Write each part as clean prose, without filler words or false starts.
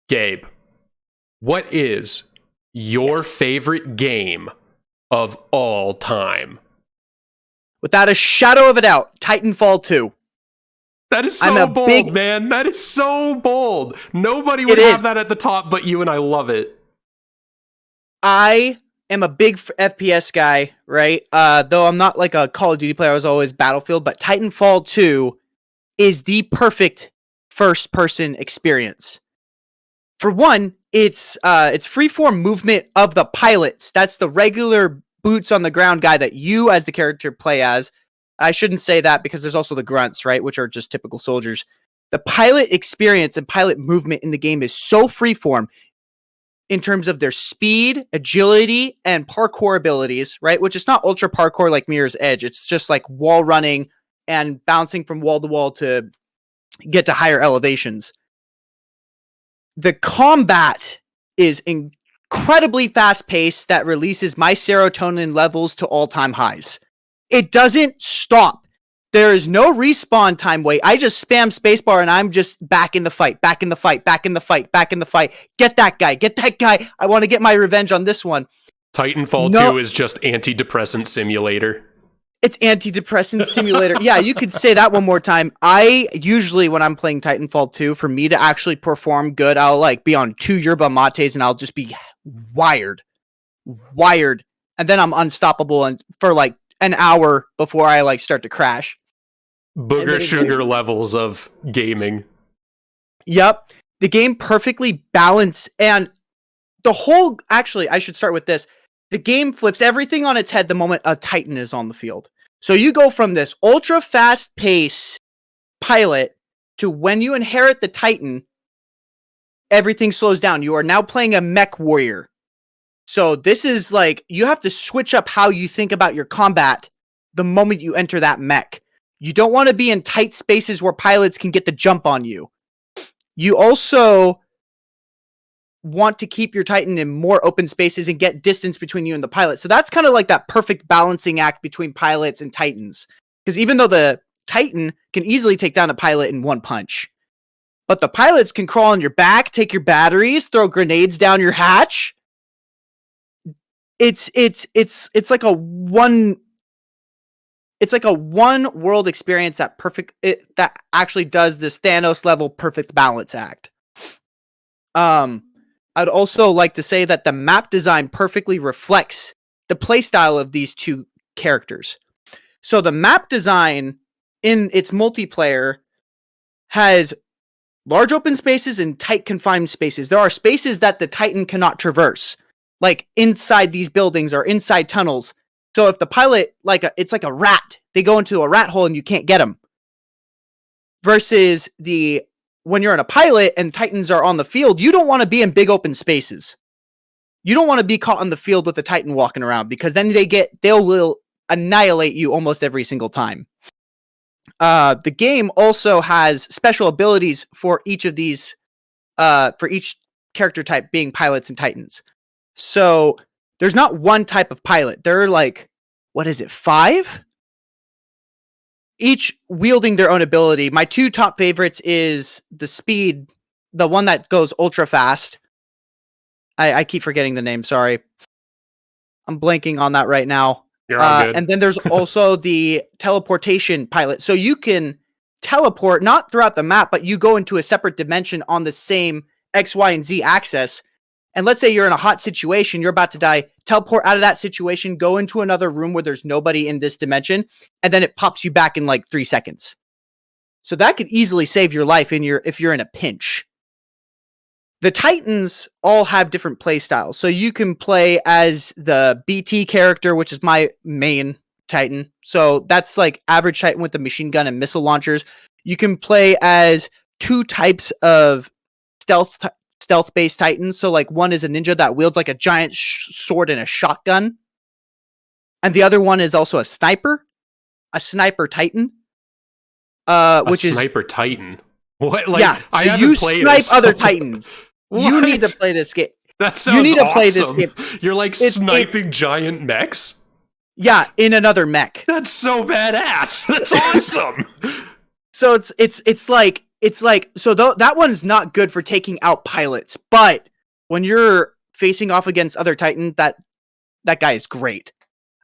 Gabe, what is your favorite game of all time? Without a shadow of a doubt, Titanfall 2. That is so bold, man. That is so bold. Nobody would have that at the top but you, and I love it. I am a big FPS guy, right? Though I'm not like a Call of Duty player, I was always Battlefield, but Titanfall 2 is the perfect first-person experience. For one, it's freeform movement of the pilots. That's the regular boots on the ground guy that you as the character play as. I shouldn't say that because there's also the grunts, right? Which are just typical soldiers. The pilot experience and pilot movement in the game is so freeform in terms of their speed, agility, and parkour abilities, right? Which is not ultra parkour like Mirror's Edge. It's just like wall running and bouncing from wall to wall to get to higher elevations. The combat is incredibly fast-paced that releases my serotonin levels to all-time highs. It doesn't stop. There is no respawn time wait. I just spam spacebar and I'm just back in the fight, back in the fight, back in the fight, back in the fight. Get that guy, get that guy. I want to get my revenge on this one. Titanfall 2 is just antidepressant simulator. It's antidepressant simulator. Yeah, you could say that one more time. I usually, when I'm playing Titanfall 2, for me to actually perform good, I'll like be on 2 yerba mates and I'll just be wired. And then I'm unstoppable and for like an hour before I like start to crash. Booger sugar levels of gaming. Yep. The game perfectly balanced, and the whole, actually, I should start with this. The game flips everything on its head the moment a Titan is on the field. So you go from this ultra fast pace pilot to when you inherit the Titan, everything slows down. You are now playing a mech warrior. So this is like, you have to switch up how you think about your combat the moment you enter that mech. You don't want to be in tight spaces where pilots can get the jump on you. You also want to keep your Titan in more open spaces and get distance between you and the pilot. So that's kind of like that perfect balancing act between pilots and Titans. Because even though the Titan can easily take down a pilot in one punch, but the pilots can crawl on your back, take your batteries, throw grenades down your hatch. It's like a one world experience that actually does this Thanos level perfect balance act. I'd also like to say that the map design perfectly reflects the playstyle of these two characters. So the map design in its multiplayer has large open spaces and tight confined spaces. There are spaces that the Titan cannot traverse, like inside these buildings or inside tunnels. So if the pilot, it's like a rat, they go into a rat hole and you can't get them. Versus when you're in a pilot and Titans are on the field, you don't want to be in big open spaces. You don't want to be caught on the field with a Titan walking around, because then they will annihilate you almost every single time. The game also has special abilities for each of these, for each character type being pilots and Titans. So there's not one type of pilot. There are like, 5? Each wielding their own ability. My 2 top favorites is the speed, the one that goes ultra fast. I keep forgetting the name, sorry. I'm blanking on that right now. You're all good. And then there's also the teleportation pilot. So you can teleport, not throughout the map, but you go into a separate dimension on the same X, Y, and Z axis. And let's say you're in a hot situation, you're about to die, teleport out of that situation, go into another room where there's nobody in this dimension, and then it pops you back in like 3 seconds. So that could easily save your life if you're in a pinch. The Titans all have different play styles. So you can play as the BT character, which is my main Titan. So that's like average Titan with the machine gun and missile launchers. You can play as 2 types of stealth-based Titans. So like one is a ninja that wields like a giant sword and a shotgun. And the other one is also a sniper Titan. Sniper Titan? What? Like, yeah, so I haven't you played snipe this. other Titans. You need to play this game. That sounds You need awesome. to play this game. You're like sniping giant mechs? Yeah, in another mech. That's so badass. That's awesome. So it's like it's like, so that one's not good for taking out pilots, but when you're facing off against other Titan, that guy is great.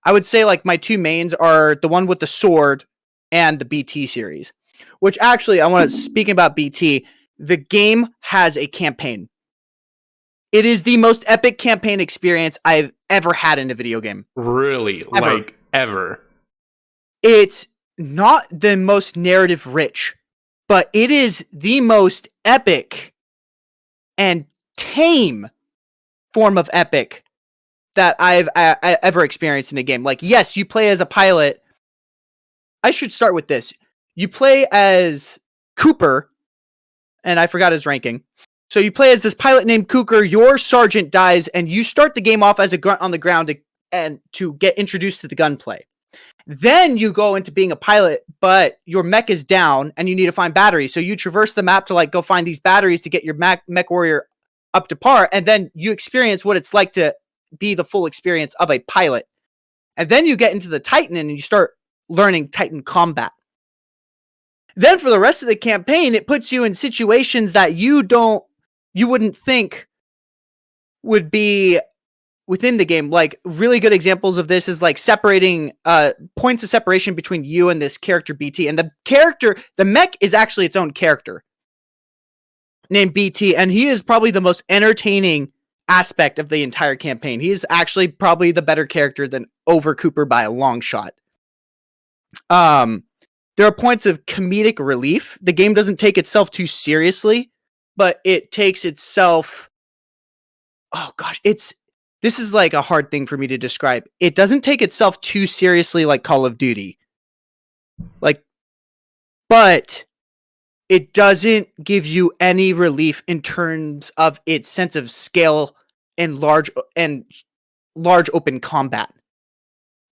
I would say like my two mains are the one with the sword and the BT series, which actually speaking about BT, the game has a campaign. It is the most epic campaign experience I've ever had in a video game. Really? Ever. Like, ever? It's not the most narrative rich, but it is the most epic and tame form of epic that I've ever experienced in a game. Like, yes, you play as a pilot. I should start with this. You play as Cooper, and I forgot his ranking. So you play as this pilot named Cooper, your sergeant dies, and you start the game off as a grunt on the ground to get introduced to the gunplay. Then you go into being a pilot, but your mech is down, and you need to find batteries. So you traverse the map to like go find these batteries to get your mech warrior up to par, and then you experience what it's like to be the full experience of a pilot. And then you get into the Titan, and you start learning Titan combat. Then for the rest of the campaign, it puts you in situations that you wouldn't think would be within the game. Like, really good examples of this is like separating points of separation between you and this character BT. And the mech is actually its own character named BT, and he is probably the most entertaining aspect of the entire campaign. He is actually probably the better character than over Cooper by a long shot. There are points of comedic relief. The game doesn't take itself too seriously, but it takes itself... Oh gosh, this is like a hard thing for me to describe. It doesn't take itself too seriously like Call of Duty. But it doesn't give you any relief in terms of its sense of scale and large open combat.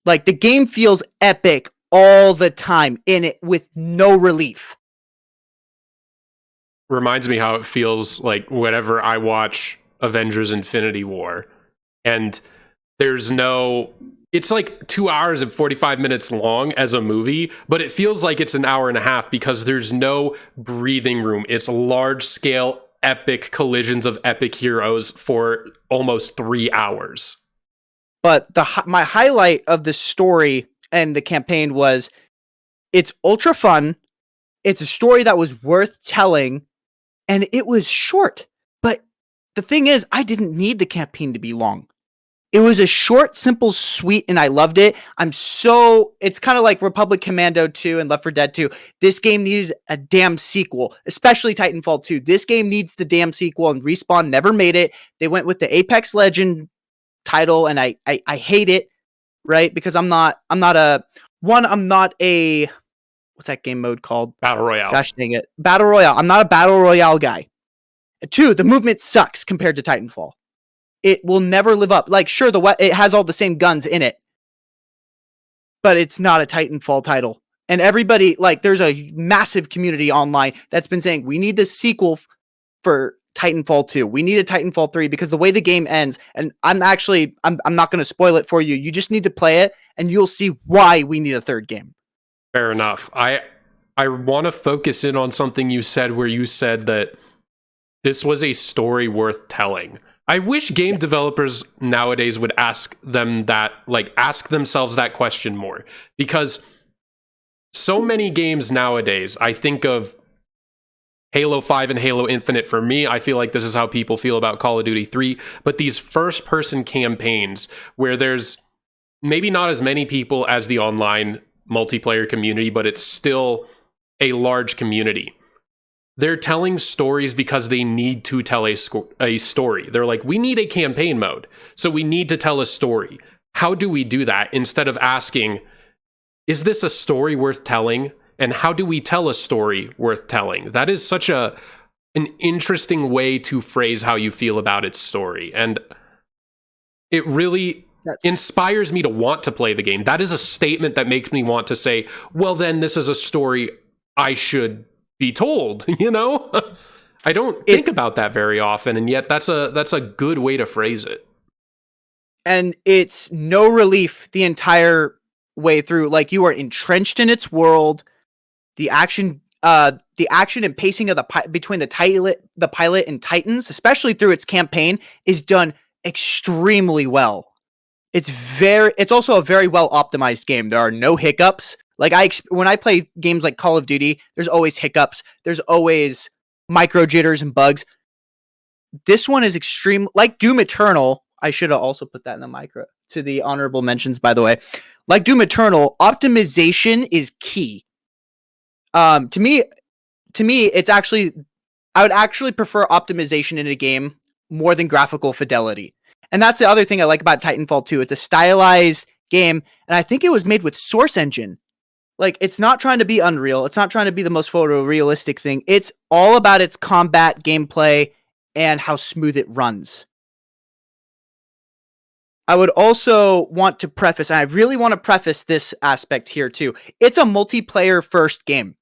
Like, the game feels epic all the time in it with no relief. Reminds me how it feels like whenever I watch Avengers Infinity War, and it's like 2 hours and 45 minutes long as a movie, but it feels like it's an hour and a half because there's no breathing room. It's large scale epic collisions of epic heroes for almost 3 hours. But my highlight of the story and the campaign was, it's ultra fun. It's a story that was worth telling, and it was short. But the thing is, I didn't need the campaign to be long. It was a short, simple, sweet, and I loved it. It's kind of like Republic Commando 2 and Left 4 Dead 2. This game needed a damn sequel, especially Titanfall 2. This game needs the damn sequel, and Respawn never made it. They went with the Apex Legend title, and I hate it, right? Because I'm not a what's that game mode called? Battle Royale. Gosh dang it. Battle Royale. I'm not a Battle Royale guy. 2, the movement sucks compared to Titanfall. It will never live up. Like, sure, it has all the same guns in it, but it's not a Titanfall title. And everybody, like, there's a massive community online that's been saying, we need a sequel for Titanfall 2. We need a Titanfall 3 because the way the game ends, and I'm not going to spoil it for you. You just need to play it and you'll see why we need a third game. Fair enough. I want to focus in on something you said where you said that this was a story worth telling. I wish game developers nowadays would ask themselves that question more, because so many games nowadays, I think of Halo 5 and Halo Infinite. For me, I feel like this is how people feel about Call of Duty 3, but these first-person campaigns where there's maybe not as many people as the online multiplayer community, but it's still a large community. They're telling stories because they need to tell a story. They're like, we need a campaign mode, so we need to tell a story. How do we do that? Instead of asking, is this a story worth telling? And how do we tell a story worth telling? That is such an interesting way to phrase how you feel about its story. And it really inspires me to want to play the game. That is a statement that makes me want to say, well, then this is a story I should be told, you know? I don't think about that very often, and yet that's a good way to phrase it. And it's no relief the entire way through. Like, you are entrenched in its world. The action the action and pacing of between the pilot and Titans, especially through its campaign, is done extremely well. It's also a very well optimized game. There are no hiccups. Like when I play games like Call of Duty, there's always hiccups. There's always micro jitters and bugs. This one is extreme, like Doom Eternal. I should have also put that in the honorable mentions, by the way. Like Doom Eternal, optimization is key. To me, it's actually, I would actually prefer optimization in a game more than graphical fidelity. And that's the other thing I like about Titanfall 2. It's a stylized game, and I think it was made with Source Engine. Like, it's not trying to be Unreal. It's not trying to be the most photorealistic thing. It's all about its combat gameplay and how smooth it runs. I would also want to preface, and I really want to preface this aspect here too. It's a multiplayer first game,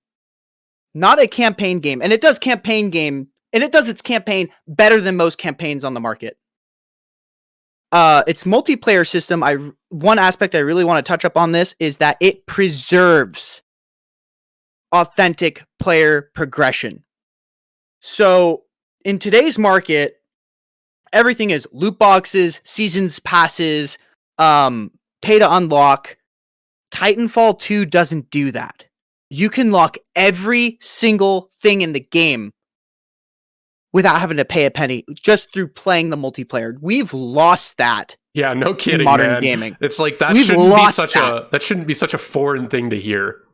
not a campaign game. And it does its campaign better than most campaigns on the market. Its multiplayer system, one aspect I really want to touch up on this is that it preserves authentic player progression. So in today's market, everything is loot boxes, seasons passes, pay to unlock. Titanfall 2 doesn't do that. You can lock every single thing in the game without having to pay a penny, just through playing the multiplayer. We've lost that. Yeah, no kidding, in modern man. Gaming. It's like that shouldn't be such a foreign thing to hear.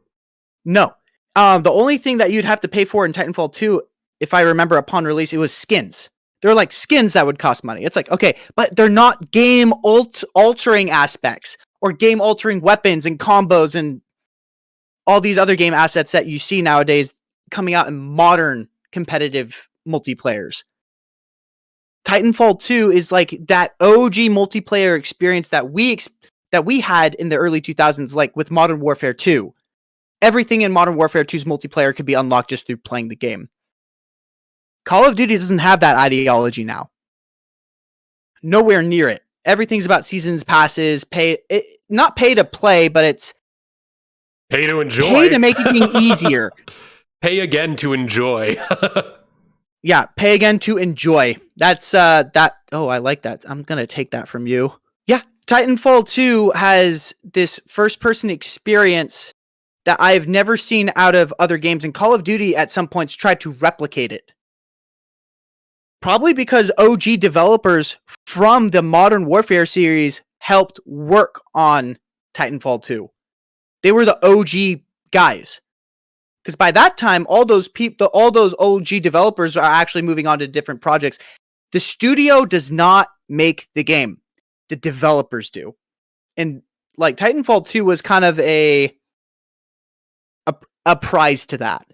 No. The only thing that you'd have to pay for in Titanfall 2, if I remember upon release, it was skins. There were like skins that would cost money. It's like, okay, but they're not game altering aspects or game altering weapons and combos and all these other game assets that you see nowadays coming out in modern competitive multiplayers. Titanfall 2 is like that OG multiplayer experience that we had in the early 2000s, like with Modern Warfare 2. Everything in Modern Warfare 2's multiplayer could be unlocked just through playing the game. Call of Duty doesn't have that ideology now. Nowhere near it. Everything's about seasons passes, not pay to play, but it's pay to enjoy. Pay to make it easier. Pay again to enjoy. Yeah, pay again to enjoy. That's that. Oh, I like that. I'm gonna take that from you. Yeah, Titanfall 2 has this first-person experience that I've never seen out of other games, and Call of Duty at some points tried to replicate it. Probably because OG developers from the Modern Warfare series helped work on Titanfall 2. They were the OG guys. Because by that time, all those OG developers are actually moving on to different projects. The studio does not make the game. The developers do. And like Titanfall 2 was kind of a prize to that.